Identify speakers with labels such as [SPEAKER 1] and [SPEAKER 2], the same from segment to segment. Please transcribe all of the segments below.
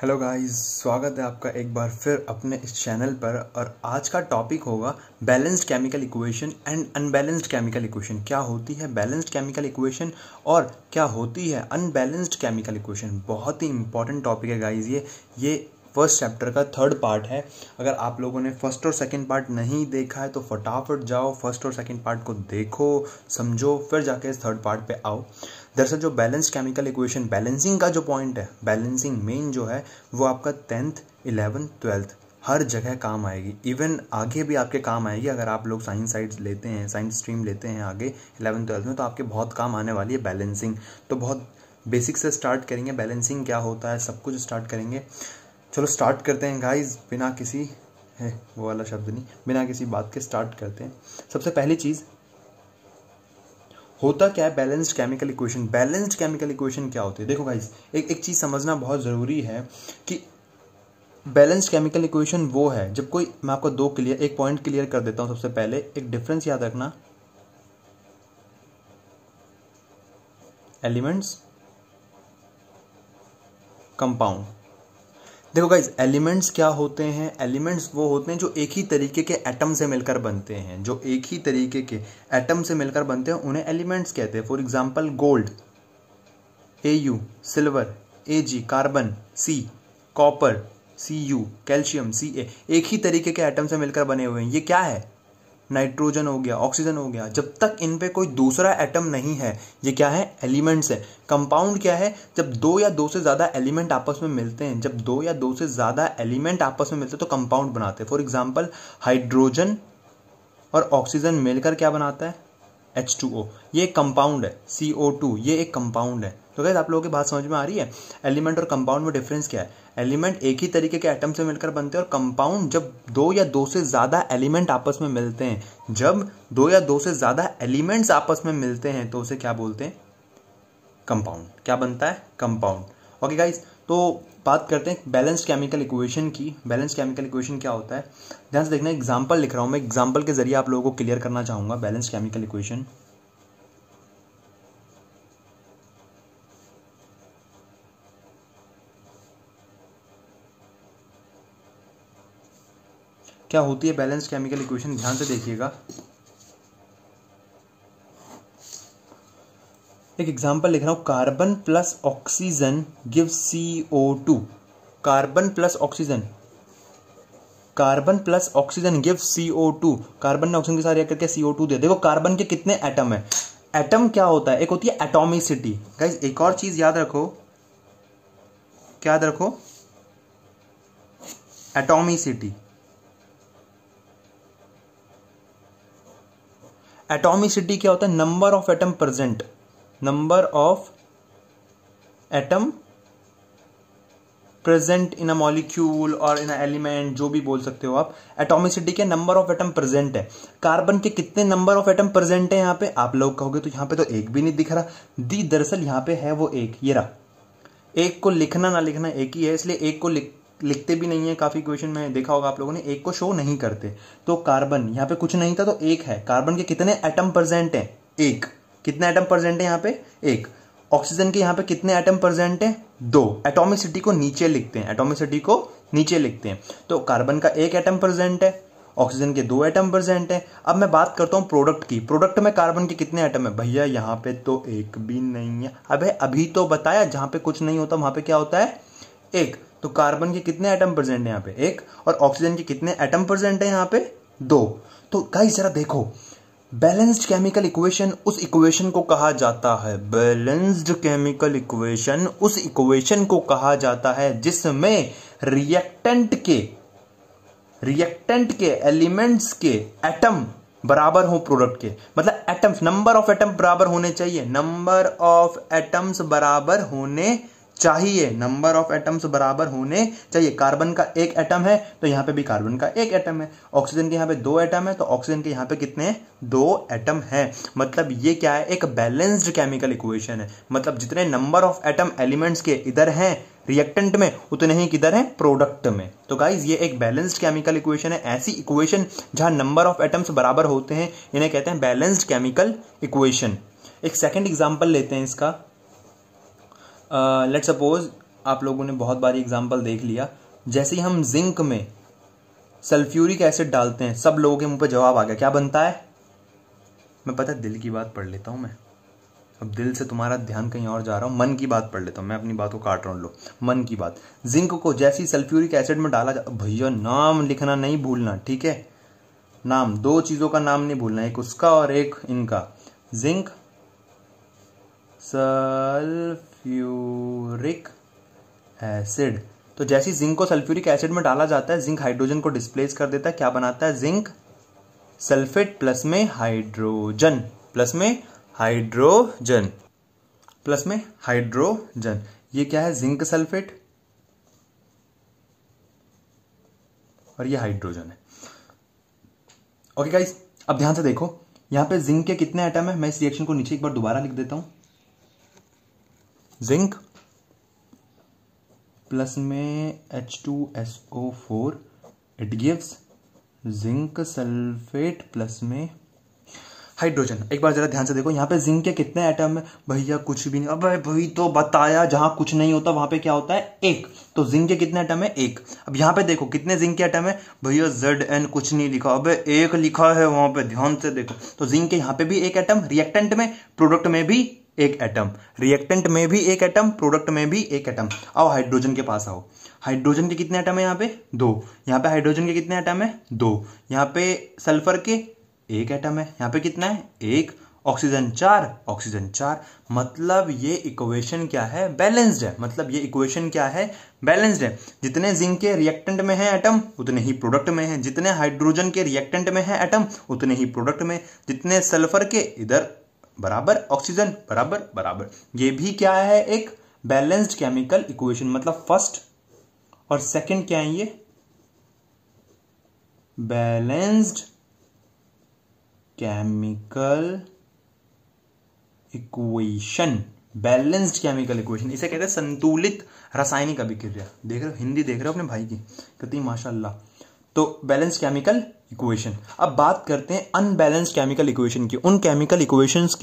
[SPEAKER 1] Hello guys, स्वागत है आपका एक बार फिर अपने इस चैनल पर। और आज का टॉपिक होगा balanced chemical equation and unbalanced chemical equation. क्या होती है बैलेंस्ड केमिकल इक्वेशन और क्या होती है अनबैलेंस्ड केमिकल इक्वेशन। बहुत ही इंपॉर्टेंट टॉपिक है गाइस। ये फर्स्ट चैप्टर का थर्ड पार्ट है। अगर आप लोगों ने फर्स्ट और सेकंड पार्ट नहीं देखा है तो फटाफट जाओ फर्स्ट और सेकंड पार्ट को देखो, समझो, फिर जाके इस थर्ड पार्ट पे आओ। दरअसल जो बैलेंस्ड केमिकल इक्वेशन, बैलेंसिंग का जो पॉइंट है, बैलेंसिंग मेन जो है वो आपका 10th 11th 12th हर जगह काम आएगी। इवन आगे भी आपके काम आएगी। अगर आप लोग साइंस साइड्स लेते हैं, साइंस स्ट्रीम लेते हैं आगे 11th 12th में, तो आपके बहुत काम आने वाली है बैलेंसिंग। तो बहुत बेसिक से स्टार्ट करेंगे, बैलेंसिंग क्या होता है सब कुछ स्टार्ट करेंगे। चलो स्टार्ट करते हैं गाइस, बिना किसी वो वाला शब्द नहीं, बिना किसी बात के स्टार्ट करते हैं। सबसे पहली चीज़, होता क्या है balanced chemical equation. Balanced chemical equation क्या होती है? देखो गाइस, एक चीज़ समझना बहुत ज़रूरी है कि बैलेंस्ड केमिकल इक्वेशन वो है जब कोई, मैं आपको एक पॉइंट क्लियर कर देता हूँ। सबसे पहले एक डिफरेंस याद रखना, एलिमेंट्स, कंपाउंड। देखो गाइज, एलिमेंट्स क्या होते हैं? एलिमेंट्स वो होते हैं जो एक ही तरीके के एटम से मिलकर बनते हैं। जो एक ही तरीके के एटम से मिलकर बनते हैं उन्हें एलिमेंट्स कहते हैं। For example gold Au, silver Ag, carbon C, copper Cu, calcium Ca, एक ही तरीके के एटम से मिलकर बने हुए हैं। ये क्या है? नाइट्रोजन हो गया, ऑक्सीजन हो गया। जब तक इन पे कोई दूसरा एटम नहीं है, ये क्या है? एलिमेंट्स है। कंपाउंड क्या है? जब दो या दो से ज्यादा एलिमेंट आपस में मिलते हैं, जब दो या दो से ज्यादा एलिमेंट आपस में मिलते हैं तो कंपाउंड बनाते हैं। फॉर एग्जांपल हाइड्रोजन और ऑक्सीजन मिलकर क्या बनाता है? H2O, ये एक कंपाउंड है। CO2, ये एक कंपाउंड है। तो गाइस, आप लोगों की बात समझ में आ रही है? एलिमेंट और कंपाउंड में डिफरेंस क्या है? एलिमेंट एक ही तरीके के एटम से मिलकर बनते हैं और कंपाउंड जब दो या दो से ज्यादा एलिमेंट आपस में मिलते हैं। जब दो या दो से ज्यादा एलिमेंट्स आपस में मिलते हैं तो उसे क्या बोलते हैं? कंपाउंड। क्या बनता है? कंपाउंड। ओके गाइस, तो बात करते हैं बैलेंस्ड केमिकल इक्वेशन की। बैलेंस्ड केमिकल इक्वेशन क्या होता है? ध्यान से देखना, एग्जांपल लिख रहा हूं मैं, एग्जांपल के जरिए आप लोगों को क्लियर करना चाहूंगा बैलेंस्ड केमिकल इक्वेशन। क्या होती है बैलेंस्ड केमिकल इक्वेशन? ध्यान से देखिएगा, एक एग्जांपल लिख रहा हूं, carbon plus oxygen gives CO2। Carbon plus oxygen, carbon plus oxygen gives CO2। Carbon ने ऑक्सीजन के साथ रिएक्ट करके CO2 दे। देखो कार्बन के कितने एटम है? एटम क्या होता है? एक होती है एटॉमिसिटी। गाइस, एक और चीज याद रखो, क्या याद रखो? एटॉमिसिटी। एटॉमिसिटी क्या होता है? Number of atom present, number of atom present in a molecule और इन अ एलिमेंट, जो भी बोल सकते हो आप। एटॉमिसिटी के नंबर ऑफ एटम प्रेजेंट है। कार्बन के कितने नंबर ऑफ एटम प्रेजेंट है यहाँ पे? आप लोग कहोगे तो यहाँ पे तो एक भी नहीं दिख रहा। दरअसल यहाँ पे है वो एक, ये रहा। एक को लिखना ना लिखना एक ही है, इसलिए एक को लिखते भी नहीं है। काफी इक्वेशन में देखा होगा आप लोगों ने, एक को शो नहीं करते। तो कार्बन यहाँ पे कुछ नहीं था तो एक है। कार्बन के कितने एटम प्रेजेंट है? एक। कितने एटम प्रेजेंट है यहाँ पे? एक। ऑक्सीजन के यहाँ पे कितने एटम प्रेजेंट है? दो। एटॉमिसिटी को नीचे लिखते हैं, एटॉमिसिटी को नीचे लिखते हैं। तो कार्बन का एक एटम प्रेजेंट है, ऑक्सीजन के दो एटम प्रेजेंट है। अब मैं बात करता हूं प्रोडक्ट की। प्रोडक्ट में कार्बन के कितने एटम है? भैया यहाँ पे तो एक भी नहीं है। अभी तो बताया, जहां पे कुछ नहीं होता वहां पे क्या होता है? एक। तो कार्बन के कितने एटम प्रेजेंट है यहाँ पे? एक। और ऑक्सीजन के कितने एटम प्रेजेंट है यहाँ पे? दो। तो गाइस जरा देखो, बैलेंस्ड केमिकल इक्वेशन उस इक्वेशन को कहा जाता है, बैलेंस्ड केमिकल इक्वेशन उस इक्वेशन को कहा जाता है जिसमें रिएक्टेंट के एलिमेंट्स के एटम बराबर हो प्रोडक्ट के। मतलब एटम्स, नंबर ऑफ एटम बराबर होने चाहिए, नंबर ऑफ एटम्स बराबर होने चाहिए, नंबर ऑफ एटम्स बराबर होने चाहिए। कार्बन का एक एटम है तो यहां पे भी कार्बन का एक एटम है। ऑक्सीजन के यहां पे दो एटम है तो ऑक्सीजन के यहां पे कितने हैं? दो एटम है। मतलब ये क्या है? एक बैलेंस्ड केमिकल इक्वेशन है। मतलब जितने नंबर ऑफ एटम एलिमेंट्स के इधर हैं रिएक्टेंट में, उतने ही किधर हैं? प्रोडक्ट में। तो गाइज ये एक बैलेंस्ड केमिकल इक्वेशन है। ऐसी इक्वेशन जहां नंबर ऑफ एटम्स बराबर होते हैं इन्हें कहते हैं बैलेंस्ड केमिकल इक्वेशन। एक सेकेंड एग्जाम्पल लेते हैं इसका। लेट्स सपोज आप लोगों ने बहुत बारी एग्जाम्पल देख लिया, जैसे ही हम जिंक में सल्फ्यूरिक एसिड डालते हैं सब लोगों के मुंह पे जवाब आ गया, क्या बनता है? मैं पता है दिल की बात पढ़ लेता हूं मैं, अब दिल से तुम्हारा ध्यान कहीं और जा रहा हूं, मन की बात पढ़ लेता हूं मैं, अपनी बात को काट रहा हूं। लो मन की बात, जिंक को जैसे ही सल्फ्यूरिक एसिड में डाला जा, भैया नाम लिखना नहीं भूलना, ठीक है? नाम, दो चीजों का नाम नहीं भूलना, एक उसका और एक इनका, जिंक सल्फ्यूरिक एसिड। तो जैसे ही जिंक को सल्फ्यूरिक एसिड में डाला जाता है, जिंक हाइड्रोजन को डिस्प्लेस कर देता है, क्या बनाता है? जिंक सल्फेट प्लस में हाइड्रोजन, प्लस में हाइड्रोजन, प्लस में हाइड्रोजन। ये क्या है? जिंक सल्फेट, और ये हाइड्रोजन है। ओके गाइस, अब ध्यान से देखो, यहां पे जिंक के कितने एटम है? मैं इस रिएक्शन को नीचे एक बार दोबारा लिख देता हूं। जिंक प्लस में H2SO4, it gives zinc sulphate plus में हाइड्रोजन। एक बार जरा ध्यान से देखो, यहां पे जिंक के कितने एटम है? भैया कुछ भी नहीं, अब भाई तो बताया, जहां कुछ नहीं होता वहां पे क्या होता है? एक। तो जिंक के कितने एटम है? एक। अब यहां पे देखो कितने जिंक के एटम है? भैया ZN कुछ नहीं लिखा, अब एक लिखा है वहां पे, ध्यान से देखो। तो जिंक के यहां पे भी एक एटम, रिएक्टेंट में, प्रोडक्ट में भी एक एटम, रिएक्टेंट में भी एक एटम, प्रोडक्ट में भी एक एटम। आओ हाइड्रोजन के पास आओ। हाइड्रोजन के कितने एटम है? यहाँ पे 2। यहाँ पे हाइड्रोजन के कितने एटम है? 2। यहाँ पे सल्फर के एक एटम है, यहाँ पे कितना है? 1। Oxygen 4, oxygen 4। मतलब ये इक्वेशन क्या है? बैलेंस्ड है। मतलब ये इक्वेशन क्या है? बैलेंस्ड है। जितने जिंक के रिएक्टेंट में है एटम उतने ही प्रोडक्ट में है, जितने हाइड्रोजन के रिएक्टेंट में है एटम उतने ही प्रोडक्ट में, जितने सल्फर के इधर बराबर, ऑक्सीजन बराबर बराबर। ये भी क्या है? एक बैलेंस्ड केमिकल इक्वेशन। मतलब फर्स्ट और सेकंड क्या है? ये balanced chemical equation, balanced chemical equation. इसे कहते हैं संतुलित रासायनिक अभिक्रिया। देख रहे हो, हिंदी देख रहे हो अपने भाई की कितनी माशाल्लाह। तो बैलेंस्ड केमिकल इक्वेशन। अब बात करते हैं अनबैलेंस्ड केमिकल इक्वेशन की, उन केमिकल इक्वेशंस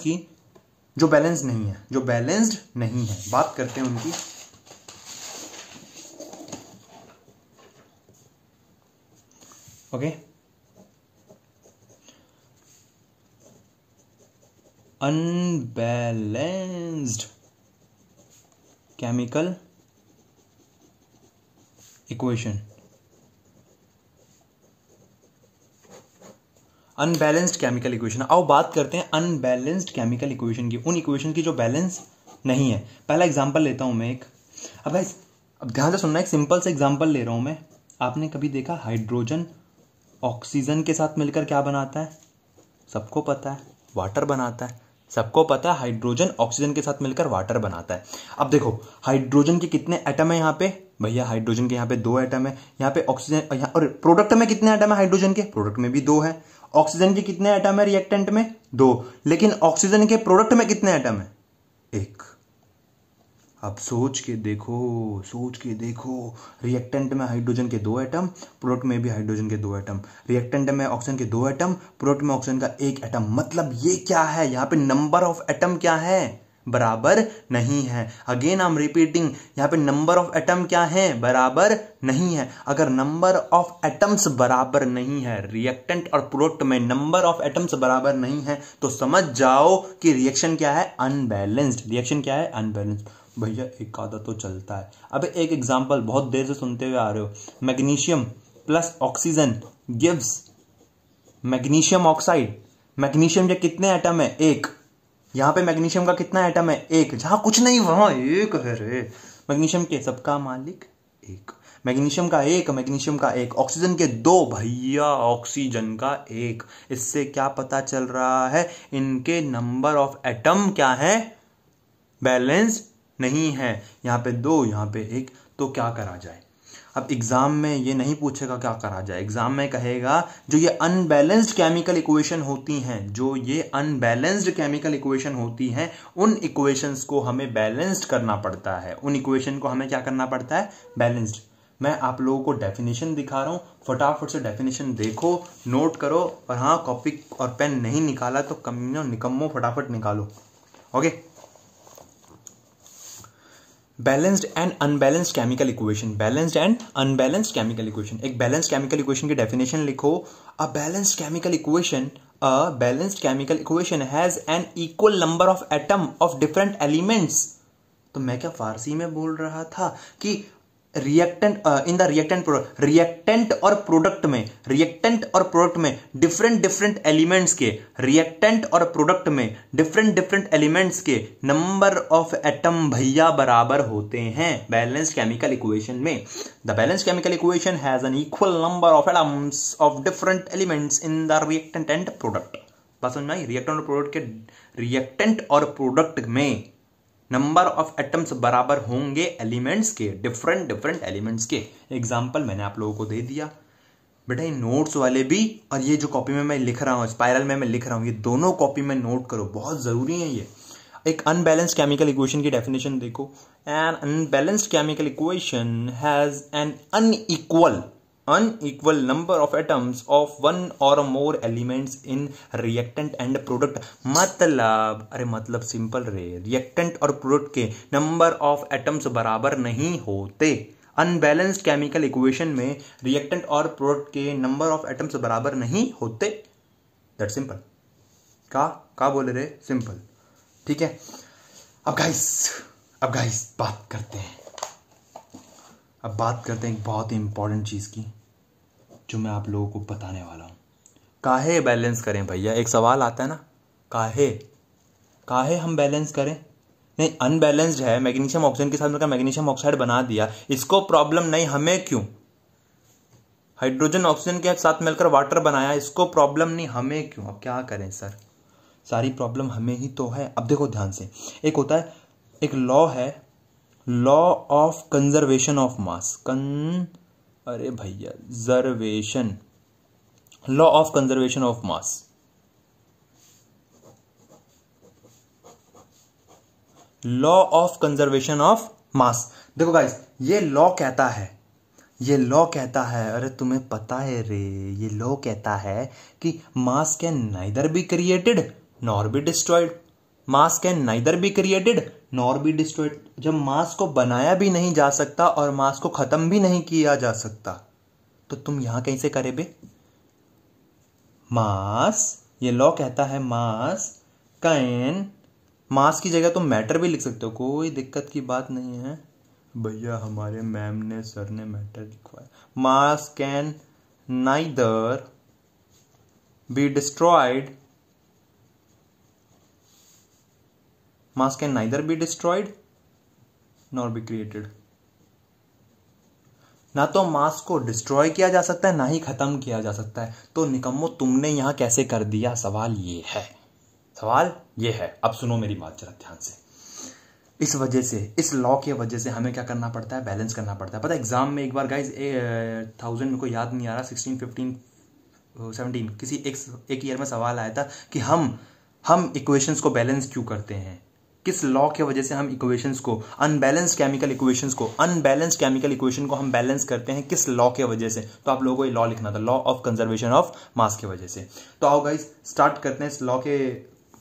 [SPEAKER 1] की जो बैलेंस नहीं है, जो बैलेंस्ड नहीं है। बात करते हैं उनकी। Okay, unbalanced chemical equation, unbalanced chemical equation. आओ बात करते हैं अनबैलेंस्ड केमिकल इक्वेशन की, उन इक्वेशन की जो बैलेंस नहीं है। पहला एग्जांपल लेता हूं मैं एक। अब गाइस, अब ध्यान से सुनना, एक सिंपल से एग्जांपल ले रहा हूं मैं। आपने कभी देखा हाइड्रोजन ऑक्सीजन के साथ मिलकर क्या बनाता है? सबको पता है, वाटर बनाता है। सबको पता है हाइड्रोजन ऑक्सीजन के साथ मिलकर वाटर बनाता है। अब देखो हाइड्रोजन के कितने एटम है यहाँ पे? भैया हाइड्रोजन के यहाँ पे 2 एटम है, यहाँ पे ऑक्सीजन, और प्रोडक्ट में कितने एटम है हाइड्रोजन के? प्रोडक्ट में भी 2 है। ऑक्सीजन के कितने एटम है रिएक्टेंट में? 2। लेकिन ऑक्सीजन के प्रोडक्ट में कितने एटम है? 1। अब सोच के देखो, रिएक्टेंट में हाइड्रोजन के 2 एटम, प्रोडक्ट में भी हाइड्रोजन के 2 एटम, रिएक्टेंट में ऑक्सीजन के 2 एटम, प्रोडक्ट में ऑक्सीजन का 1 एटम। मतलब ये क्या है? यहाँ पे नंबर ऑफ एटम क्या है? बराबर नहीं है। अगेन आई एम रिपीटिंग, यहाँ पे नंबर ऑफ एटम क्या है? बराबर नहीं है। अगर नंबर ऑफ एटम्स बराबर नहीं है, रिएक्टेंट और प्रोडक्ट में नंबर ऑफ एटम्स बराबर नहीं है, तो समझ जाओ कि रिएक्शन क्या है? अनबैलेंस्ड। रिएक्शन क्या है? अनबैलेंस्ड। भैया एक आधा तो चलता है। अब एक एग्जांपल बहुत देर से सुनते हुए आ रहे हो, magnesium plus oxygen gives magnesium oxide. Magnesium के कितने एटम है? 1। यहां पे मैग्नीशियम का कितना एटम है? 1। जहां कुछ नहीं वहां 1 है रे। मैग्नीशियम के सबका मालिक 1, मैग्नीशियम का 1, मैग्नीशियम का 1, ऑक्सीजन के 2, भैया ऑक्सीजन का 1। इससे क्या पता चल रहा है? इनके नंबर ऑफ एटम क्या है? बैलेंस नहीं है। यहाँ पे 2, यहाँ पे 1। तो क्या करा जाए? अब एग्जाम में ये नहीं पूछेगा क्या करा जाए, एग्जाम में कहेगा जो ये अनबैलेंस्ड केमिकल इक्वेशन होती हैं, जो ये अनबैलेंस्ड केमिकल इक्वेशन होती हैं, उन इक्वेशंस को हमें बैलेंस्ड करना पड़ता है। उन इक्वेशन को हमें क्या करना पड़ता है? बैलेंस्ड। मैं आप लोगों को डेफिनेशन दिखा रहा हूं, फटाफट से डेफिनेशन देखो, नोट करो, और हाँ कॉपी और पेन नहीं निकाला तो कमीनों निकम्मो फटाफट निकालो। Okay, balanced and unbalanced chemical equation, balanced and unbalanced chemical equation. एक बैलेंस्ड केमिकल इक्वेशन की डेफिनेशन लिखो। A balanced chemical equation has an equal number of atom of different elements. तो मैं क्या फारसी में बोल रहा था कि रिएक्टेंट इन द रिएक्टेंट और प्रोडक्ट में डिफरेंट एलिमेंट्स के डिफरेंट एलिमेंट्स के नंबर ऑफ एटम भैया बराबर होते हैं बैलेंस्ड केमिकल इक्वेशन में। The balanced chemical equation has an equal number of atoms of different elements in the reactant and product. बात समझ में आई? रिएक्टेंट और प्रोडक्ट में नंबर ऑफ एटम्स बराबर होंगे एलिमेंट्स के, डिफरेंट एलिमेंट्स के। एग्जाम्पल मैंने आप लोगों को दे दिया बेटा। ये नोट्स वाले भी और ये जो कॉपी में मैं लिख रहा हूँ, स्पाइरल में मैं लिख रहा हूँ, ये दोनों कॉपी में नोट करो, बहुत जरूरी है ये। एक अनबैलेंस्ड केमिकल इक्वेशन की डेफिनेशन देखो। N unbalanced chemical equation has an unequal number of atoms of one or more elements in reactant and product। मतलब सिंपल रे, रिएक्टेंट और प्रोडक्ट के नंबर ऑफ एटम्स बराबर नहीं होते। अनबैलेंस्ड केमिकल इक्वेशन में रिएक्टेंट और प्रोडक्ट के नंबर ऑफ एटम्स बराबर नहीं होते। That simple. का बोले रे? सिंपल। ठीक है। अब गाइस बात करते हैं एक बहुत ही इंपॉर्टेंट चीज की जो मैं आप लोगों को बताने वाला हूं। काहे बैलेंस करें भैया? एक सवाल आता है ना, काहे हम बैलेंस करें? नहीं, अनबैलेंस्ड है, मैग्नीशियम ऑक्सीजन के साथ मिलकर मैग्नीशियम ऑक्साइड बना दिया, इसको प्रॉब्लम नहीं, हमें क्यों? हाइड्रोजन ऑक्सीजन के साथ मिलकर वाटर बनाया, इसको प्रॉब्लम नहीं, हमें क्यों? अब क्या करें सर? सारी प्रॉब्लम हमें ही तो है। अब देखो ध्यान से, एक लॉ है, law of conservation of mass. Law of conservation of mass. Law of conservation of mass. देखो गाइस, ये लॉ कहता है, अरे तुम्हें पता है रे, ये लॉ कहता है कि मास can neither be created nor be destroyed. Mass can neither be created nor be destroyed. जब मास को बनाया भी नहीं जा सकता और मास को खत्म भी नहीं किया जा सकता, तो तुम यहां कैसे करे बे? ये लॉ कहता है मास की जगह तुम मैटर भी लिख सकते हो, कोई दिक्कत की बात नहीं है भैया। हमारे मैम ने, सर ने मैटर लिखवाया। मास can neither be destroyed nor be created. ना तो मास को डिस्ट्रॉय किया जा सकता है, ना ही खत्म किया जा सकता है। तो निकम्मो, तुमने यहां कैसे कर दिया? सवाल ये है। अब सुनो मेरी बात जरा ध्यान से। इस लॉ की वजह से हमें क्या करना पड़ता है? बैलेंस करना पड़ता है। पता है, एग्जाम में एक बार गाइज 1000 मेरे को याद नहीं आ रहा, 16, 15, 17 किसी एक ईयर में सवाल आया था कि हम इक्वेशंस को बैलेंस क्यों करते हैं? किस लॉ की वजह से हम इक्वेशंस को, अनबैलेंस्ड केमिकल इक्वेशन को हम बैलेंस करते हैं? किस लॉ के वजह से? तो आप लोगों को ये लॉ लिखना था, law of conservation of mass की वजह से। तो आओ गाइस स्टार्ट करते हैं इस लॉ के,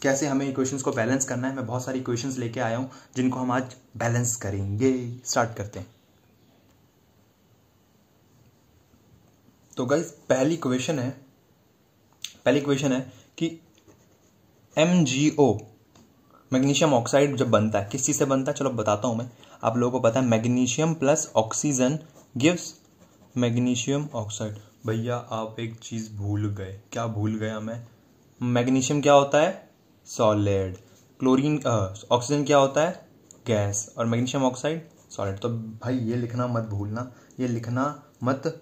[SPEAKER 1] कैसे हमें इक्वेशंस को बैलेंस करना है। मैं बहुत सारी इक्वेशंस लेके आया हूं जिनको हम आज बैलेंस करेंगे। स्टार्ट करते हैं। तो गाइस पहली इक्वेशन है कि MgO, मैग्नीशियम ऑक्साइड जब बनता है, किस चीज से बनता है? चलो बताता हूं मैं, आप लोगों को पता है, magnesium plus oxygen gives magnesium oxide. भैया आप एक चीज भूल गए। क्या भूल गया मैं? मैग्नीशियम क्या होता है? सॉलिड। ऑक्सीजन क्या होता है? गैस। और मैग्नीशियम ऑक्साइड सॉलिड। तो भाई ये लिखना मत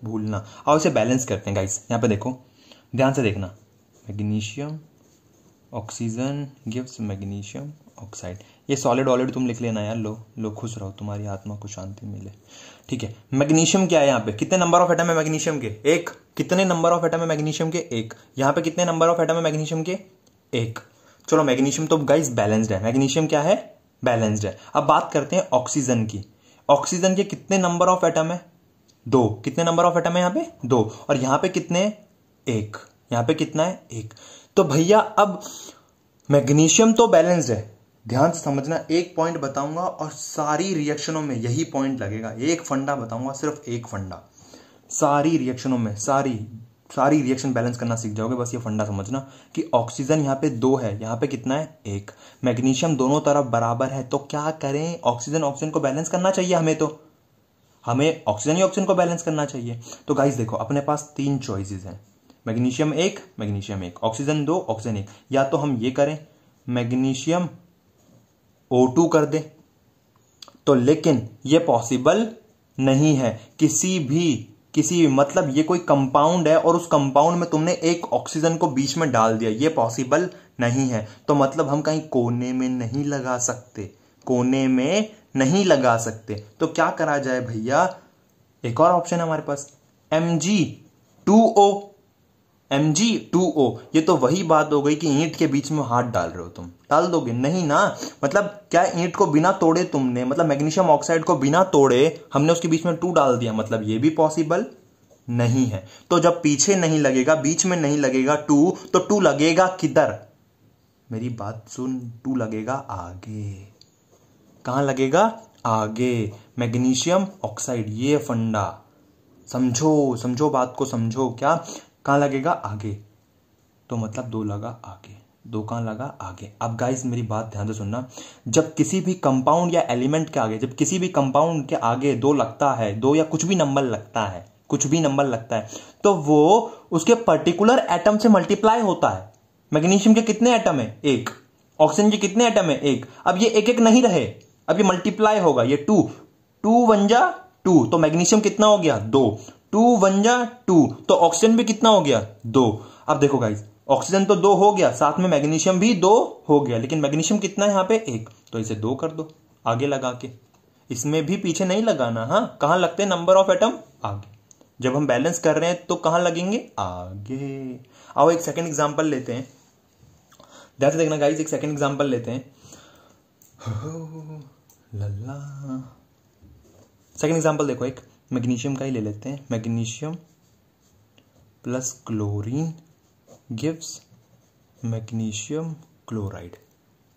[SPEAKER 1] भूलना। आओ इसे बैलेंस करते हैं गाइस। यहां पे देखो, ध्यान से देखना, magnesium oxygen gives magnesium oxide. ये सॉलिड ऑलिड तुम लिख लेना यार। लो खुश रहो, तुम्हारी आत्मा को शांति मिले। ठीक है, मैग्नीशियम क्या है? यहाँ पे कितने नंबर ऑफ एटम है मैग्नीशियम के? 1। कितने नंबर ऑफ एटम है मैग्नीशियम के? 1। यहाँ पे कितने नंबर ऑफ एटम है मैग्नीशियम के? 1। चलो मैग्नीशियम तो गाइस बैलेंस्ड है। मैग्नीशियम क्या है? बैलेंस्ड है। अब बात करते हैं ऑक्सीजन की। ऑक्सीजन के कितने नंबर ऑफ एटम है? 2। कितने नंबर ऑफ एटम है यहाँ पे? 2। और यहाँ पे कितने? 1। यहाँ पे कितना है? 1। तो भैया अब मैग्नीशियम तो बैलेंस्ड है, ध्यान से समझना, एक पॉइंट बताऊंगा और सारी रिएक्शनों में यही पॉइंट लगेगा। एक फंडा बताऊंगा, सिर्फ एक फंडा, सारी रिएक्शनों में सारी रिएक्शन बैलेंस करना सीख जाओगे। बस ये फंडा समझना कि ऑक्सीजन यहाँ पे 2 है, यहाँ पे कितना है 1, मैग्नीशियम दोनों तरफ बराबर है, तो क्या करें, ऑक्सीजन को बैलेंस करना चाहिए हमें ऑक्सीजन ही ऑक्सीजन को बैलेंस करना चाहिए। तो गाइस देखो, अपने पास 3 चॉइसेस हैं, मैग्नीशियम 1, ऑक्सीजन 2, ऑक्सीजन 1। या तो हम ये करें मैग्नीशियम O2 कर दे, तो लेकिन ये पॉसिबल नहीं है। किसी मतलब ये कोई कंपाउंड है और उस कंपाउंड में तुमने एक ऑक्सीजन को बीच में डाल दिया, ये पॉसिबल नहीं है। तो मतलब हम कहीं कोने में नहीं लगा सकते, तो क्या करा जाए भैया, एक और ऑप्शन है हमारे पास, Mg2O। ये तो वही बात हो गई कि ईंट के बीच में हाथ डाल रहे हो तुम, डाल दोगे नहीं ना। मतलब क्या, ईंट को बिना तोड़े तुमने, मतलब मैग्नीशियम ऑक्साइड को बिना तोड़े हमने उसके बीच में 2 डाल दिया, मतलब ये भी पॉसिबल नहीं है। तो जब पीछे नहीं लगेगा, बीच में नहीं लगेगा 2, तो 2 लगेगा किधर, मेरी बात सुन, 2 लगेगा आगे। कहां लगेगा, आगे, मैग्नीशियम ऑक्साइड। ये फंडा समझो बात को समझो, क्या कहां लगेगा, आगे। तो मतलब 2 लगा आगे, 2 कहां लगा, आगे। अब गाइस मेरी बात ध्यान से सुनना, जब किसी भी कंपाउंड या एलिमेंट के आगे, जब किसी भी कंपाउंड के आगे 2 लगता है, 2 या कुछ भी नंबर लगता है, तो वो उसके पर्टिकुलर एटम से मल्टीप्लाई होता है। मैग्नीशियम के कितने एटम है, 1, ऑक्सीजन के कितने एटम है, 1। अब ये एक नहीं रहे, अब ये मल्टीप्लाई होगा, ये 2 1 जा 2, तो मैग्नीशियम कितना हो गया, 2, 2 1 जा 2, तो ऑक्सीजन भी कितना हो गया, 2। अब देखो गाइस, ऑक्सीजन तो 2 हो गया, साथ में मैग्नीशियम भी 2 हो गया, लेकिन मैग्नीशियम कितना है यहाँ पे, 1, तो इसे 2 कर दो आगे लगा के। इसमें भी पीछे नहीं लगाना, हाँ, कहां लगते हैं, नंबर ऑफ एटम आगे। जब हम बैलेंस कर रहे हैं तो कहां लगेंगे, आगे। आओ एक सेकेंड एग्जाम्पल लेते हैं, ध्यान से देखना गाइस, एक सेकेंड एग्जाम्पल लेते हैं। सेकेंड एग्जाम्पल देखो, एक मैग्नीशियम का ही ले लेते हैं, magnesium plus chlorine gives magnesium chloride.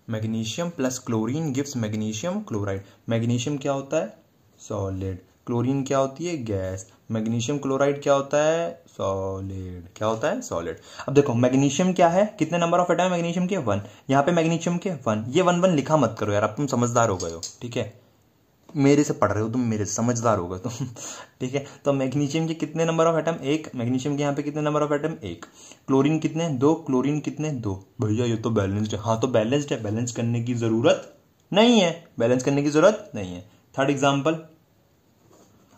[SPEAKER 1] Magnesium plus chlorine gives magnesium chloride. Magnesium क्या होता है, सॉलिड, क्लोरीन क्या होती है, गैस, मैग्नीशियम क्लोराइड क्या होता है, सॉलिड। क्या होता है, सॉलिड। अब देखो मैग्नीशियम क्या है, कितने नंबर ऑफ एटम है मैग्नीशियम के, 1। यहाँ पे मैग्नीशियम के 1, ये 1 1 लिखा मत करो यार, अब तुम समझदार हो गए हो, ठीक है, मेरे से पढ़ रहे हो तुम, मेरे से समझदार हो गए तुम ठीक है। तो मैग्नीशियम के कितने नंबर ऑफ एटम, 1, मैग्नीशियम के यहाँ पे कितने नंबर ऑफ एटम, 1, क्लोरीन कितने, 2, क्लोरीन कितने, 2। भैया ये तो बैलेंस्ड है, हाँ तो बैलेंस्ड है, बैलेंस करने की जरूरत नहीं है, थर्ड एग्जाम्पल,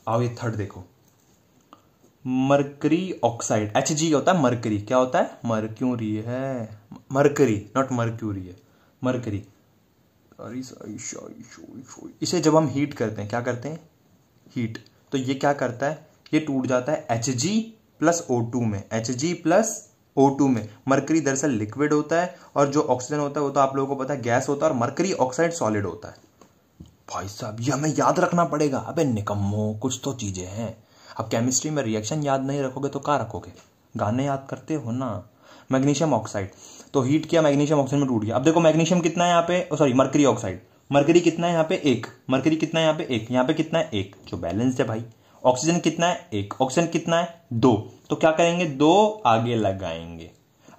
[SPEAKER 1] आओ ये थर्ड देखो, मरकरी ऑक्साइड, Hg होता है मरकरी, क्या होता है, मर्क्यूरी है, मरकरी नॉट मर्क्यूरी है, मरकरी। इसे जब हम हीट करते हैं, क्या करते हैं, हीट, तो ये क्या करता है, ये टूट जाता है Hg प्लस O2 में, Hg प्लस O2 में। मरकरी दरअसल लिक्विड होता है और जो ऑक्सीजन होता है वो तो आप लोगों को पता है गैस होता है, और मरकरी ऑक्साइड सॉलिड होता है। भाई साहब ये हमें याद रखना पड़ेगा, अबे निकम्मो, कुछ तो चीजें हैं। अब केमिस्ट्री में रिएक्शन याद नहीं रखोगे तो क्या रखोगे, गाने याद करते हो ना। मैग्नीशियम ऑक्साइड, तो हीट किया, मैग्नीशियम ऑक्साइड में टूट गया। अब देखो मैग्नीशियम कितना है यहाँ पे, सॉरी मरकरी ऑक्साइड, मरकरी कितना है यहाँ पे, 1, मरकरी कितना है यहाँ पे, 1, यहाँ पे कितना है, 1, जो बैलेंस्ड है भाई। ऑक्सीजन कितना है, 1, ऑक्सीजन कितना है, 2, तो क्या करेंगे, 2 आगे लगाएंगे।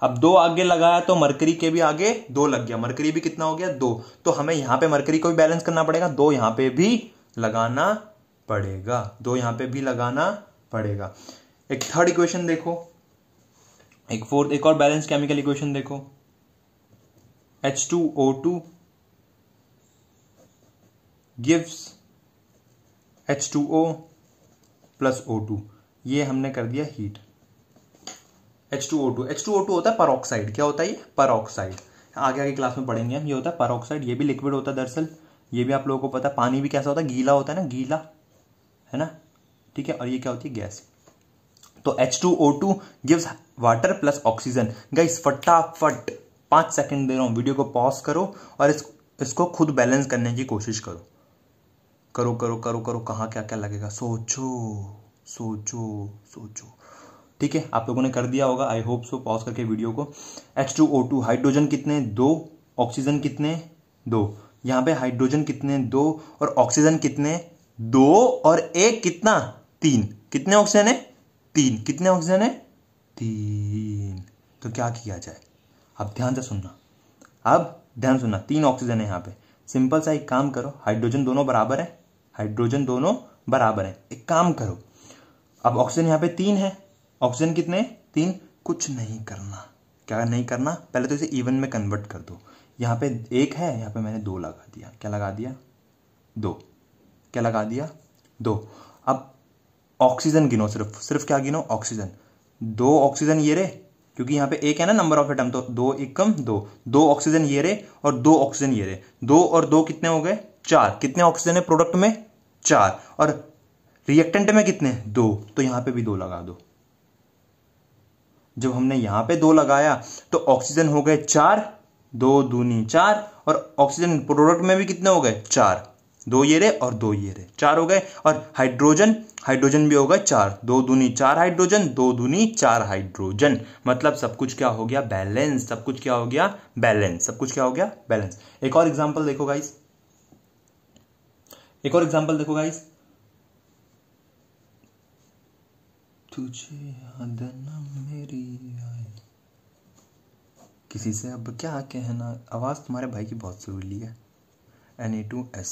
[SPEAKER 1] अब 2 आगे लगाया तो मरकरी के भी आगे 2 लग गया, मरकरी भी कितना हो गया, 2, तो हमें यहां पे मरकरी को भी बैलेंस करना पड़ेगा, 2 यहां पे भी लगाना पड़ेगा, 2 यहां पे भी लगाना पड़ेगा। एक थर्ड इक्वेशन देखो, एक फोर्थ, एक और बैलेंस केमिकल इक्वेशन देखो, H2O2 gives H2O plus O2, ये हमने कर दिया हीट। H2O2 होता है परऑक्साइड, क्या होता है ये, परऑक्साइड, आगे आगे क्लास में पढ़ेंगे हम, ये होता है परऑक्साइड, ये भी लिक्विड होता है दरअसल, ये भी आप लोगों को पता है। पानी भी कैसा होता है, गीला होता है ना, गीला है ना, ठीक है, और ये क्या होती है, गैस। तो H2O2 gives water plus oxygen. Guys फटाफट 5 सेकंड दे रहा हूं, वीडियो को पॉज करो और इसको खुद बैलेंस करने की कोशिश करो, करो करो करो करो, कहाँ क्या क्या लगेगा, सोचो सोचो सोचो, ठीक है। आप लोगों ने कर दिया होगा, आई होप सो। पॉज करके वीडियो को। H2O2, हाइड्रोजन कितने, 2, ऑक्सीजन कितने, 2। यहाँ पे हाइड्रोजन कितने, 2, और ऑक्सीजन कितने, 2 और 1 कितना, 3। कितने ऑक्सीजन है, 3। कितने ऑक्सीजन है, 3। तो क्या किया जाए, अब ध्यान से सुनना, अब ध्यान सुनना, 3 ऑक्सीजन है यहाँ पे। सिंपल सा एक काम करो, हाइड्रोजन दोनों बराबर है, हाइड्रोजन दोनों बराबर है। एक काम करो, अब ऑक्सीजन यहाँ पे 3 है, ऑक्सीजन कितने, 3। कुछ नहीं करना, क्या नहीं करना, पहले तो इसे इवन में कन्वर्ट कर दो। यहाँ पे 1 है, यहाँ पे मैंने 2 लगा दिया, क्या लगा दिया, 2। क्या लगा दिया, 2। अब ऑक्सीजन गिनो, सिर्फ क्या गिनो, ऑक्सीजन। 2 ऑक्सीजन ये रे, क्योंकि यहाँ पे 1 है ना नंबर ऑफ एटम, तो 2 एकम 2, 2 ऑक्सीजन ये रे और 2 ऑक्सीजन ये रे, 2 और 2 कितने हो गए, 4। कितने ऑक्सीजन है प्रोडक्ट में, 4, और रिएक्टेंट में कितने, 2, तो यहाँ पे भी 2 लगा दो। जब हमने यहां पे 2 लगाया तो ऑक्सीजन हो गए 4, 2 दूनी 4, और ऑक्सीजन प्रोडक्ट में भी कितने हो गए, 4। 2 ये रे और 2 ये रे, 4 हो गए। और हाइड्रोजन भी हो गए 4, 2 दूनी 4 हाइड्रोजन, 2 दूनी 4 हाइड्रोजन। मतलब सब कुछ क्या हो गया, बैलेंस। सब कुछ क्या हो गया, बैलेंस। सब कुछ क्या हो गया, बैलेंस। एक और एग्जांपल देखो गाइस, एक और एग्जांपल देखो गाइस। तुझे याद न मेरी आए, किसी से अब क्या कहना, आवाज तुम्हारे भाई की बहुत सुरीली है, Na2S।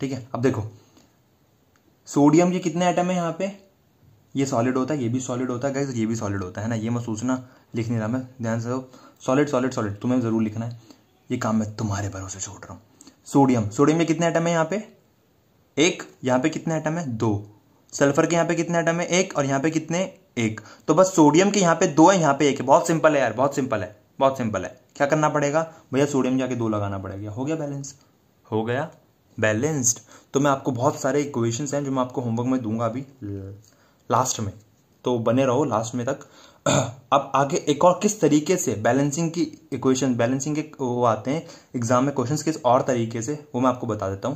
[SPEAKER 1] ठीक है, अब देखो सोडियम के कितने एटम है यहाँ पे, ये सॉलिड होता है, ये भी सॉलिड होता है गाइस, ये भी सॉलिड होता है ना, ये मत सोचना, लिख नहीं रहा मैं, ध्यान से। सॉलिड सॉलिड सॉलिड तुम्हें जरूर लिखना है, ये काम मैं तुम्हारे भरोसे छोड़ रहा हूँ। सोडियम के कितने एटम है यहाँ पे, 1। यहाँ पे कितने एटम है, 2। सल्फर के यहाँ पे कितने एटम है, 1, और यहाँ पे कितने, 1। तो बस सोडियम के यहाँ पे 2 है, यहाँ पे 1 है। बहुत सिंपल है यार, बहुत सिंपल है, बहुत सिंपल है। क्या करना पड़ेगा भैया, सोडियम जाके 2 लगाना पड़ेगा, हो गया बैलेंस, हो गया बैलेंस्ड। तो मैं आपको बहुत सारे इक्वेशंस हैं जो मैं आपको होमवर्क में दूंगा अभी लास्ट में, तो बने रहो लास्ट में तक। अब आगे एक और किस तरीके से बैलेंसिंग की इक्वेशन, बैलेंसिंग के वो आते हैं एग्जाम में क्वेश्चंस किस और तरीके से, वो मैं आपको बता देता हूं।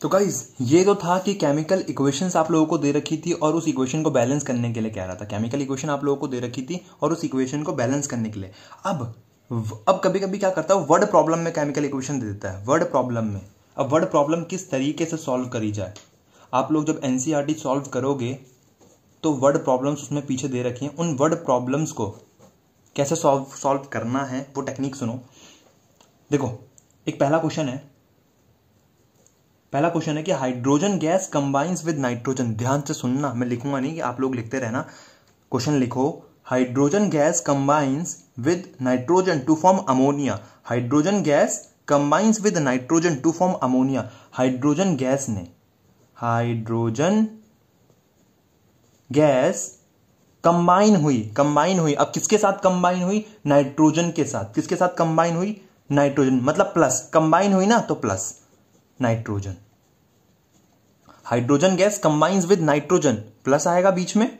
[SPEAKER 1] तो गाइज ये तो था कि केमिकल इक्वेशंस आप लोगों को दे रखी थी और उस इक्वेशन को बैलेंस करने के लिए कह रहा था। केमिकल इक्वेशन आप लोगों को दे रखी थी और उस इक्वेशन को बैलेंस करने के लिए। अब कभी कभी क्या करता है, वर्ड प्रॉब्लम में केमिकल इक्वेशन दे देता है, वर्ड प्रॉब्लम में। अब वर्ड प्रॉब्लम किस तरीके से सॉल्व करी जाए, आप लोग जब एनसीईआरटी सॉल्व करोगे तो वर्ड प्रॉब्लम्स उसमें पीछे दे रखी हैं, उन वर्ड प्रॉब्लम्स को कैसे सॉल्व करना है वो टेक्निक सुनो। देखो एक पहला क्वेश्चन है कि hydrogen gas combines with nitrogen. ध्यान से सुनना, मैं लिखूंगा नहीं कि आप लोग लिखते रहना। क्वेश्चन लिखो, hydrogen gas combines with nitrogen to form ammonia. Hydrogen gas combines with nitrogen to form ammonia. Hydrogen gas combine हुई। अब किसके साथ कंबाइन हुई, नाइट्रोजन के साथ। किसके साथ कंबाइन हुई, नाइट्रोजन, मतलब प्लस, कंबाइन हुई ना तो plus nitrogen. Hydrogen gas combines with nitrogen, plus आएगा बीच में,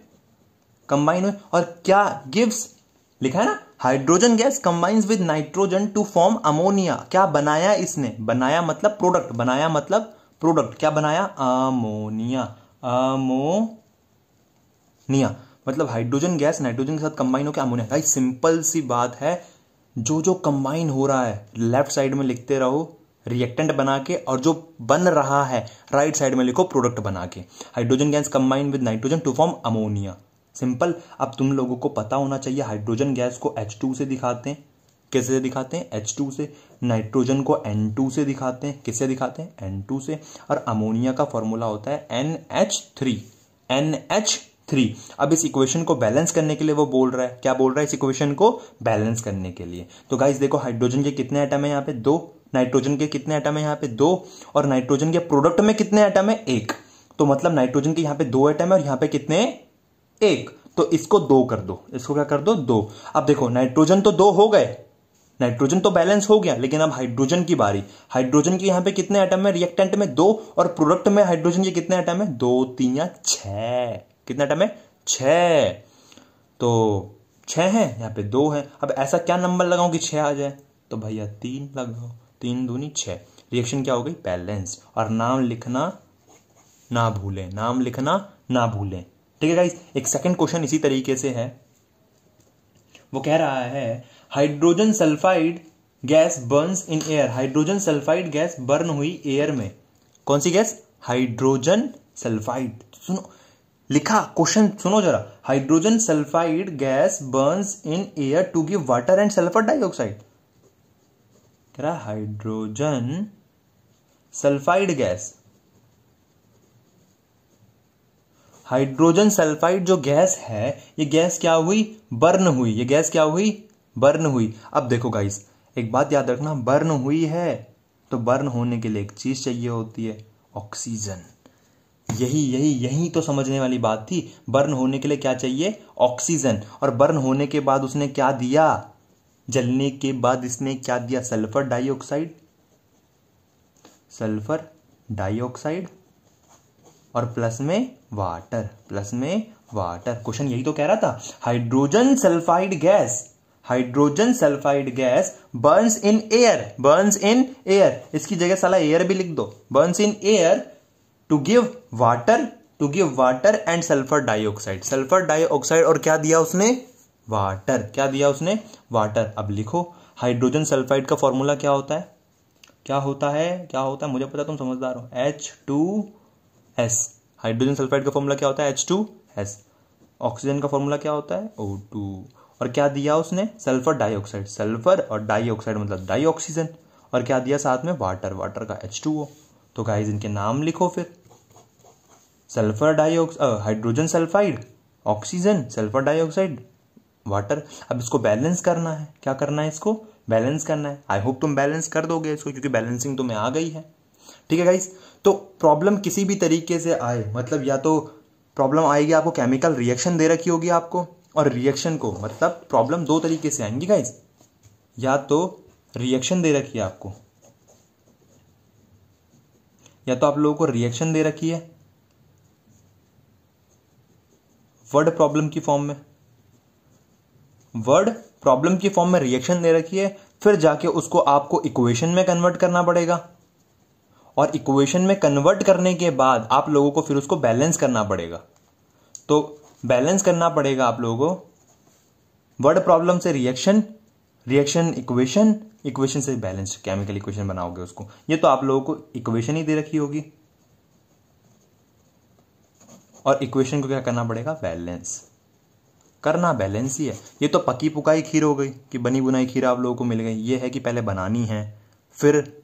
[SPEAKER 1] कंबाइन हुई। और क्या गिव्स, लिखा है ना, hydrogen gas combines with nitrogen to form ammonia. क्या बनाया इसने, बनाया मतलब प्रोडक्ट, बनाया मतलब प्रोडक्ट, क्या बनाया, अमोनिया। मतलब हाइड्रोजन गैस नाइट्रोजन के साथ कंबाइन होकर अमोनिया। भाई सिंपल सी बात है, जो कंबाइन हो रहा है लेफ्ट साइड में लिखते रहो रिएक्टेंट बना के, और जो बन रहा है राइट साइड में लिखो प्रोडक्ट बना के। Hydrogen gas combine with nitrogen to form ammonia, simple. अब तुम लोगों को पता होना चाहिए हाइड्रोजन गैस को H2 से दिखाते हैं, कैसे दिखाते हैं, H2 से। नाइट्रोजन को N2 से दिखाते हैं, किससे दिखाते हैं, N2 से। और अमोनिया का फॉर्मूला होता है NH3। अब इस इक्वेशन को बैलेंस करने के लिए वो बोल रहा है, क्या बोल रहा है, इस इक्वेशन को बैलेंस करने के लिए। तो गाइस देखो, हाइड्रोजन के कितने एटम है यहाँ पे, 2। नाइट्रोजन के कितने एटम है यहाँ पे, 2। और नाइट्रोजन के प्रोडक्ट में कितने एटम है, 1। तो मतलब नाइट्रोजन के यहाँ पे 2 एटम है और यहाँ पे कितने, 1। तो इसको 2 कर दो, इसको क्या कर दो, 2। अब देखो नाइट्रोजन तो 2 हो गए, नाइट्रोजन तो बैलेंस हो गया, लेकिन अब हाइड्रोजन की बारी। हाइड्रोजन के यहाँ पे कितने एटम है, रिएक्टेंट में 2, और प्रोडक्ट में हाइड्रोजन के कितने एटम है, 2 3 या 6। कितने एटम है, 6। तो 6 है, यहाँ पे 2 है। अब ऐसा क्या नंबर लगाऊं कि 6 आ जाए, तो भैया 3 लगाओ, 3 दूनी 6। रिएक्शन क्या हो गई, बैलेंस। और नाम लिखना ना भूलें, ठीक है गाइस। एक सेकंड क्वेश्चन इसी तरीके से है, वो कह रहा है hydrogen sulphide gas burns in air, hydrogen sulphide gas burn हुई एयर में, कौन सी गैस? Hydrogen sulphide. सुनो, लिखा क्वेश्चन सुनो जरा, hydrogen sulphide gas burns in air to give water and sulphur dioxide, कह रहा hydrogen sulphide gas, hydrogen sulphide जो गैस है ये गैस क्या हुई? बर्न हुई। ये गैस क्या हुई? बर्न हुई। अब देखो गाइस, एक बात याद रखना, बर्न हुई है तो बर्न होने के लिए एक चीज चाहिए होती है, ऑक्सीजन। यही तो समझने वाली बात थी। बर्न होने के लिए क्या चाहिए? ऑक्सीजन। और बर्न होने के बाद उसने क्या दिया? जलने के बाद इसने क्या दिया? सल्फर डाइऑक्साइड, सल्फर डाइऑक्साइड और प्लस में वाटर, प्लस में वाटर। क्वेश्चन यही तो कह रहा था, hydrogen sulphide gas, hydrogen sulphide gas burns in air, burns in air, इसकी जगह साला एयर भी लिख दो, burns in air to give water and sulphur dioxide, sulphur dioxide और क्या दिया उसने? वाटर। क्या दिया उसने? वाटर। अब लिखो, हाइड्रोजन सल्फाइड का फॉर्मूला क्या होता है? क्या होता है? मुझे पता, तुम समझदार हो। H2S। हाइड्रोजन सल्फाइड का फॉर्मूला क्या होता है? H2S। ऑक्सीजन का फॉर्मूला क्या होता है? O2। और क्या दिया उसने? सल्फर डाइऑक्साइड, सल्फर और डाइऑक्साइड मतलब डाई ऑक्सीजन, और क्या दिया साथ में? वाटर, वाटर का H2O। तो गाइस इनके नाम लिखो फिर, sulphur dioxide, hydrogen sulphide, oxygen, sulphur dioxide, water. अब इसको बैलेंस करना है। क्या करना है? इसको बैलेंस करना है। आई होप तुम बैलेंस कर दोगे इसको, क्योंकि बैलेंसिंग तुम्हें आ गई है। ठीक है गाइस, तो प्रॉब्लम किसी भी तरीके से आए, मतलब या तो प्रॉब्लम आएगी आपको केमिकल रिएक्शन दे रखी होगी आपको, और रिएक्शन को मतलब प्रॉब्लम दो तरीके से आएंगी गाइस, या तो रिएक्शन दे रखी है आपको, या तो आप लोगों को रिएक्शन दे रखी है वर्ड प्रॉब्लम की फॉर्म में, वर्ड प्रॉब्लम की फॉर्म में रिएक्शन दे रखी है, फिर जाके उसको आपको इक्वेशन में कन्वर्ट करना पड़ेगा, और इक्वेशन में कन्वर्ट करने के बाद आप लोगों को फिर उसको बैलेंस करना पड़ेगा। तो बैलेंस करना पड़ेगा आप लोगों को, वर्ड प्रॉब्लम से रिएक्शन, रिएक्शन इक्वेशन, इक्वेशन से बैलेंस केमिकल इक्वेशन बनाओगे उसको। ये तो आप लोगों को इक्वेशन ही दे रखी होगी, और इक्वेशन को क्या करना पड़ेगा? बैलेंस करना, बैलेंस ही है। ये तो पकी पुकाई खीर हो गई कि बनी बुनाई खीर आप लोगों को मिल गई। ये है कि पहले बनानी है, फिर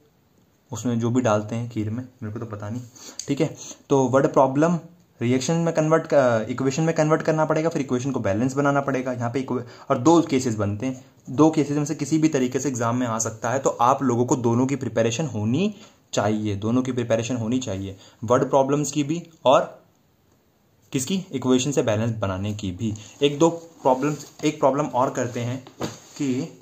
[SPEAKER 1] उसमें जो भी डालते हैं खीर में, मेरे को तो पता नहीं। ठीक है, तो वर्ड प्रॉब्लम रिएक्शन में कन्वर्ट, इक्वेशन में कन्वर्ट करना पड़ेगा, फिर इक्वेशन को बैलेंस बनाना पड़ेगा। यहाँ पे और दो केसेस बनते हैं, दो केसेस में से किसी भी तरीके से एग्जाम में आ सकता है, तो आप लोगों को दोनों की प्रिपरेशन होनी चाहिए, दोनों की प्रिपरेशन होनी चाहिए, वर्ड प्रॉब्लम्स की भी और किसकी? इक्वेशन से बैलेंस बनाने की भी। एक प्रॉब्लम और करते हैं कि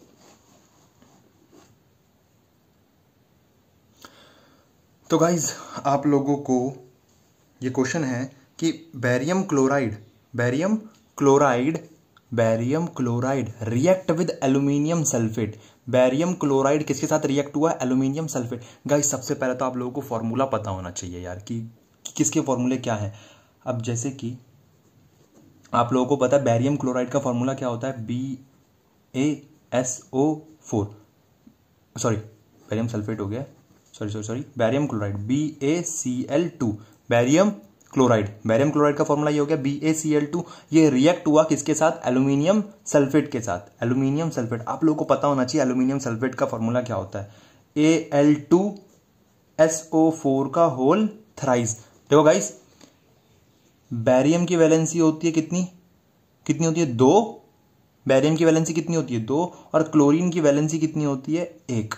[SPEAKER 1] तो गाइज आप लोगों को ये क्वेश्चन है कि barium chloride react with aluminium sulphate. Barium chloride किसके साथ रिएक्ट हुआ? Aluminium sulphate. गाइज सबसे पहले तो आप लोगों को फॉर्मूला पता होना चाहिए यार कि किसके फॉर्मूले क्या है। अब जैसे कि आप लोगों को पता है बैरियम क्लोराइड का फॉर्मूला क्या होता है? BaSO4, सॉरी बैरियम सल्फेट हो गया, sorry barium chloride BaCl2, barium chloride का फॉर्मूला ये हो गया BaCl2। ये रिएक्ट हुआ किसके साथ? एल्यूमिनियम सल्फेट के साथ। एल्यूमिनियम सल्फेट आप लोगों को पता होना चाहिए, एल्यूमिनियम सल्फेट का फॉर्मूला क्या होता है? Al2SO4 का होल थ्राइस। देखो गाइस, बैरियम की वैलेंसी होती है कितनी होती है? 2। बैरियम की वैलेंसी कितनी होती है? 2। और क्लोरीन की वैलेंसी कितनी होती है? 1।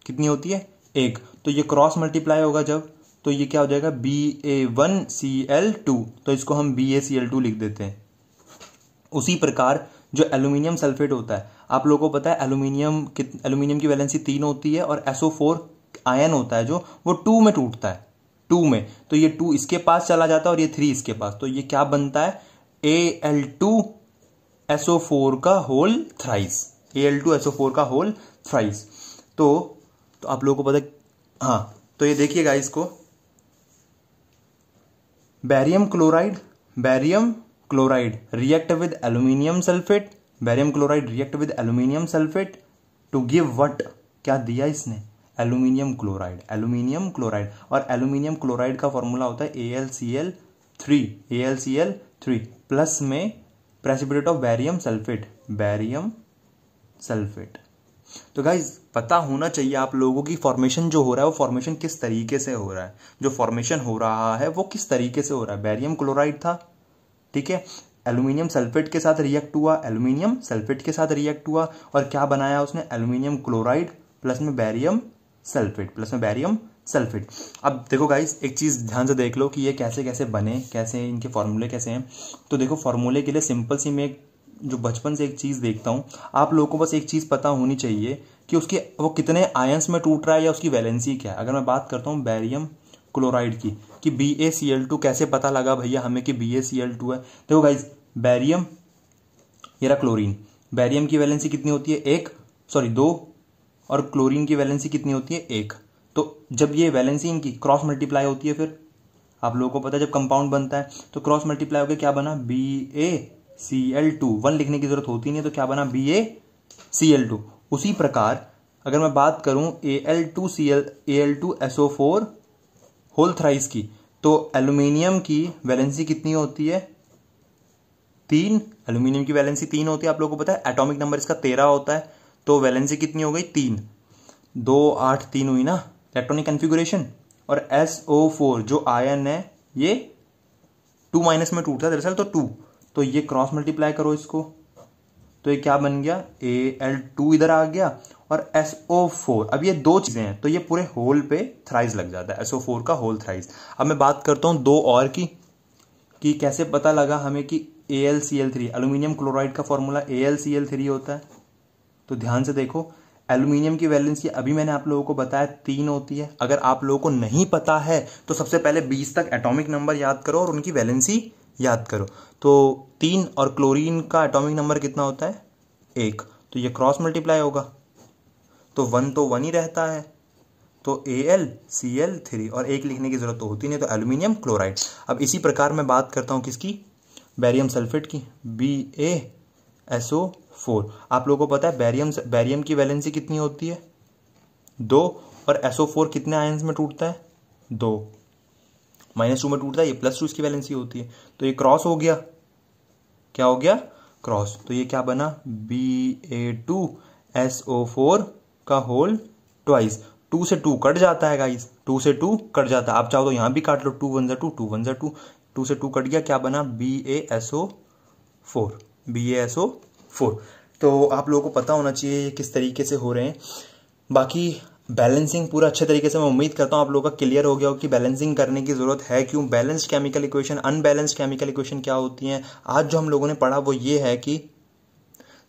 [SPEAKER 1] कितनी होती है? 1। तो ये क्रॉस मल्टीप्लाई होगा जब, तो ये क्या हो जाएगा? Ba1Cl2, तो इसको हम BaCl2 लिख देते हैं। उसी प्रकार जो एल्यूमिनियम सल्फेट होता है, आप लोगों को पता है एल्यूमिनियम की वैलेंसी 3 होती है, और SO4 आयन होता है जो वो 2 में टूटता है, 2 में, तो ये 2 इसके पास चला जाता है और ये 3 इसके पास, तो ये क्या बनता है? Al2SO4 का होल थ्राइस, Al2SO4 का होल थ्राइस। तो आप लोगों को पता है, हाँ, तो ये देखिएगा इसको, barium chloride react with aluminium sulphate, barium chloride react with aluminium sulphate to give what, क्या दिया इसने, एल्यूमिनियम क्लोराइड। एल्यूमिनियम क्लोराइड, और एल्यूमिनियम क्लोराइड का फॉर्मूला होता है AlCl3, AlCl3 प्लस में precipitate of barium sulphate, barium sulphate. तो guys पता होना चाहिए आप लोगों की फॉर्मेशन जो हो रहा है वो फॉर्मेशन किस तरीके से हो रहा है, जो फॉर्मेशन हो रहा है वो किस तरीके से हो रहा है। बैरियम क्लोराइड था, ठीक है, एल्यूमिनियम सल्फेट के साथ रिएक्ट हुआ, एल्यूमिनियम सल्फेट के साथ रिएक्ट हुआ, और क्या बनाया उसने, एल्यूमिनियम क्लोराइड प्लस में बैरियम सल्फेट, प्लस में बैरियम सल्फेट। अब देखो गाइस एक चीज़ ध्यान से देख लो कि ये कैसे कैसे बने, कैसे इनके फॉर्मूले कैसे हैं। तो देखो फॉर्मूले के लिए सिंपल सी मैं जो बचपन से एक चीज़ देखता हूँ, आप लोगों को बस एक चीज़ पता होनी चाहिए कि उसके वो कितने आयंस में टूट रहा है या उसकी वैलेंसी क्या है। अगर मैं बात करता हूँ बैरियम क्लोराइड की कि BaCl2 कैसे पता लगा भैया हमें कि BaCl2 है। देखो गाइज बैरियम, ये रहा क्लोरीन, बैरियम की वैलेंसी कितनी होती है, 2, और क्लोरीन की वैलेंसी कितनी होती है, 1। तो जब ये वैलेंसी इनकी क्रॉस मल्टीप्लाई होती है, फिर आप लोगों को पता है जब कंपाउंड बनता है तो क्रॉस मल्टीप्लाई होकर क्या बना, BaCl2, 1 लिखने की जरूरत होती नहीं है, तो क्या बना, BaCl2। उसी प्रकार अगर मैं बात करूं Al2SO4 होल थ्राइस की, तो एल्यूमिनियम की वैलेंसी कितनी होती है, 3। एल्यूमिनियम की वैलेंसी 3 होती है, आप लोगों को पता है एटॉमिक नंबर इसका 13 होता है, तो वैलेंसी कितनी हो गई, 3, 2, 8, 3 हुई ना इलेक्ट्रॉनिक कन्फिगुरेशन। और SO4 जो आयन है ये 2 माइनस में टूटता है दरअसल, तो 2, तो ये क्रॉस मल्टीप्लाई करो इसको, तो ये क्या बन गया, Al2 इधर आ गया और SO4। अब ये दो चीजें हैं तो ये पूरे होल पे थ्राइस लग जाता है, SO4 का होल थ्राइस। अब मैं बात करता हूं दो और की कि कैसे पता लगा हमें कि AlCl3, एल्यूमिनियम क्लोराइड का फॉर्मूला AlCl3 होता है। तो ध्यान से देखो, एल्यूमिनियम की वैलेंसी अभी मैंने आप लोगों को बताया 3 होती है। अगर आप लोगों को नहीं पता है तो सबसे पहले 20 तक एटॉमिक नंबर याद करो और उनकी वैलेंसी याद करो। तो 3, और क्लोरीन का एटॉमिक नंबर कितना होता है, 1, तो ये क्रॉस मल्टीप्लाई होगा, तो 1 ही रहता है, तो AlCl3, और 1 लिखने की जरूरत तो होती नहीं, तो एल्यूमिनियम क्लोराइड। अब इसी प्रकार मैं बात करता हूं किसकी, बैरियम सल्फेट की, BaSO4। आप लोगों को पता है बैरियम की वैलेंसी कितनी होती है, 2, और SO4 कितने आयंस में टूटता है, 2, -2 में टूटता है, ये +2 इसकी वैलेंसी होती है, तो ये क्रॉस हो गया, क्या हो गया, क्रॉस। तो ये क्या बना, Ba2SO4 का होल ट्वाइस। 2 से 2 कट जाता है गाइस, 2 से 2 कट जाता है, आप चाहो तो यहां भी काट लो, 2 1 2 2 1 2, 2 से 2 कट गया, क्या बना, BaSO4, BaSO4। तो आप लोगों को पता होना चाहिए ये किस तरीके से हो रहे हैं। बाकी बैलेंसिंग पूरा अच्छे तरीके से मैं उम्मीद करता हूँ आप लोगों का क्लियर हो गया हो कि बैलेंसिंग करने की जरूरत है क्यों, balanced chemical equation, unbalanced chemical equation क्या होती हैं। आज जो हम लोगों ने पढ़ा वो ये है कि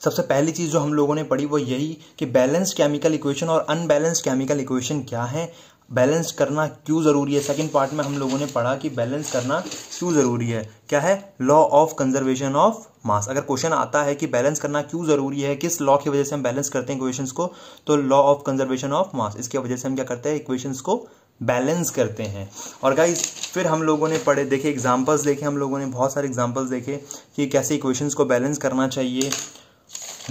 [SPEAKER 1] सबसे पहली चीज जो हम लोगों ने पढ़ी वो यही कि बैलेंस्ड केमिकल इक्वेशन और अनबैलेंस्ड केमिकल इक्वेशन क्या है, बैलेंस करना क्यों जरूरी है। सेकंड पार्ट में हम लोगों ने पढ़ा कि बैलेंस करना क्यों जरूरी है, क्या है, law of conservation of mass. अगर क्वेश्चन आता है कि बैलेंस करना क्यों जरूरी है, किस लॉ की वजह से हम बैलेंस करते हैं इक्वेशंस को, तो law of conservation of mass, इसकी वजह से हम क्या करते हैं, इक्वेशंस को बैलेंस करते हैं। और गाइज फिर हम लोगों ने पढ़े, देखे एग्जाम्पल्स देखे, हम लोगों ने बहुत सारे एग्जाम्पल्स देखे कि कैसे इक्वेशंस को बैलेंस करना चाहिए।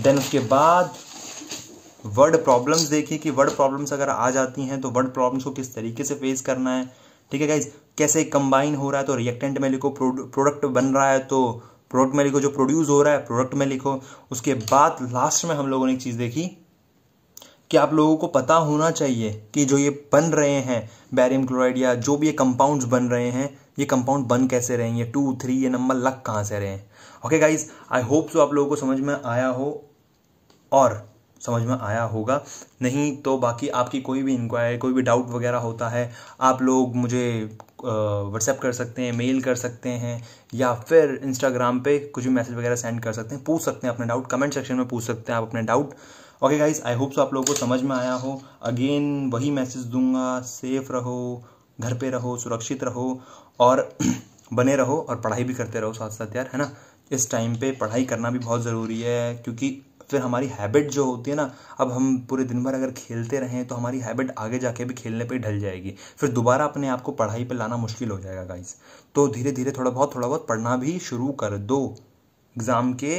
[SPEAKER 1] देन उसके बाद वर्ड प्रॉब्लम्स देखी कि वर्ड प्रॉब्लम्स अगर आ जाती हैं तो वर्ड प्रॉब्लम्स को किस तरीके से फेस करना है, ठीक है गाइज। कैसे कंबाइन हो रहा है तो रिएक्टेंट में लिखो, प्रोडक्ट बन रहा है तो प्रोडक्ट में लिखो, जो प्रोड्यूस हो रहा है प्रोडक्ट में लिखो। उसके बाद लास्ट में हम लोगों ने एक चीज देखी कि आप लोगों को पता होना चाहिए कि जो ये बन रहे हैं बैरियम क्लोराइड या जो भी ये कंपाउंड्स बन रहे हैं, ये कंपाउंड बन कैसे रहे हैं, ये 2 3 ये नंबर लग कहाँ से रहे हैं। Okay guys, I hope so आप लोगों को समझ में आया हो और समझ में आया होगा। नहीं तो बाकी आपकी कोई भी इंक्वायरी, कोई भी डाउट वगैरह होता है, आप लोग मुझे व्हाट्सएप कर सकते हैं, मेल कर सकते हैं, या फिर इंस्टाग्राम पे कुछ भी मैसेज वगैरह सेंड कर सकते हैं, पूछ सकते हैं अपने डाउट, कमेंट सेक्शन में पूछ सकते हैं आप अपने doubt. Okay guys, I hope so आप लोगों को समझ में आया हो। अगेन वही मैसेज दूंगा, सेफ रहो, घर पे रहो, सुरक्षित रहो और बने रहो और पढ़ाई भी करते रहो साथ साथ यार, है ना। इस टाइम पे पढ़ाई करना भी बहुत ज़रूरी है क्योंकि फिर हमारी हैबिट जो होती है ना, अब हम पूरे दिन भर अगर खेलते रहें तो हमारी हैबिट आगे जाके भी खेलने पे ढल जाएगी, फिर दोबारा अपने आप को पढ़ाई पे लाना मुश्किल हो जाएगा गाइस। तो धीरे धीरे थोड़ा बहुत पढ़ना भी शुरू कर दो। एग्ज़ाम के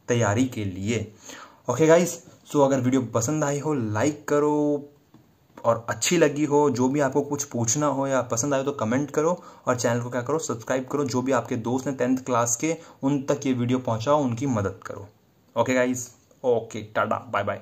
[SPEAKER 1] तैयारी के लिए। ओके गाइस, सो अगर वीडियो पसंद आई हो लाइक करो, और अच्छी लगी हो, जो भी आपको कुछ पूछना हो या पसंद आए तो कमेंट करो, और चैनल को क्या करो, सब्सक्राइब करो। जो भी आपके दोस्त हैं 10th क्लास के, उन तक ये वीडियो पहुंचाओ, उनकी मदद करो। Okay guys, okay, tata, bye bye.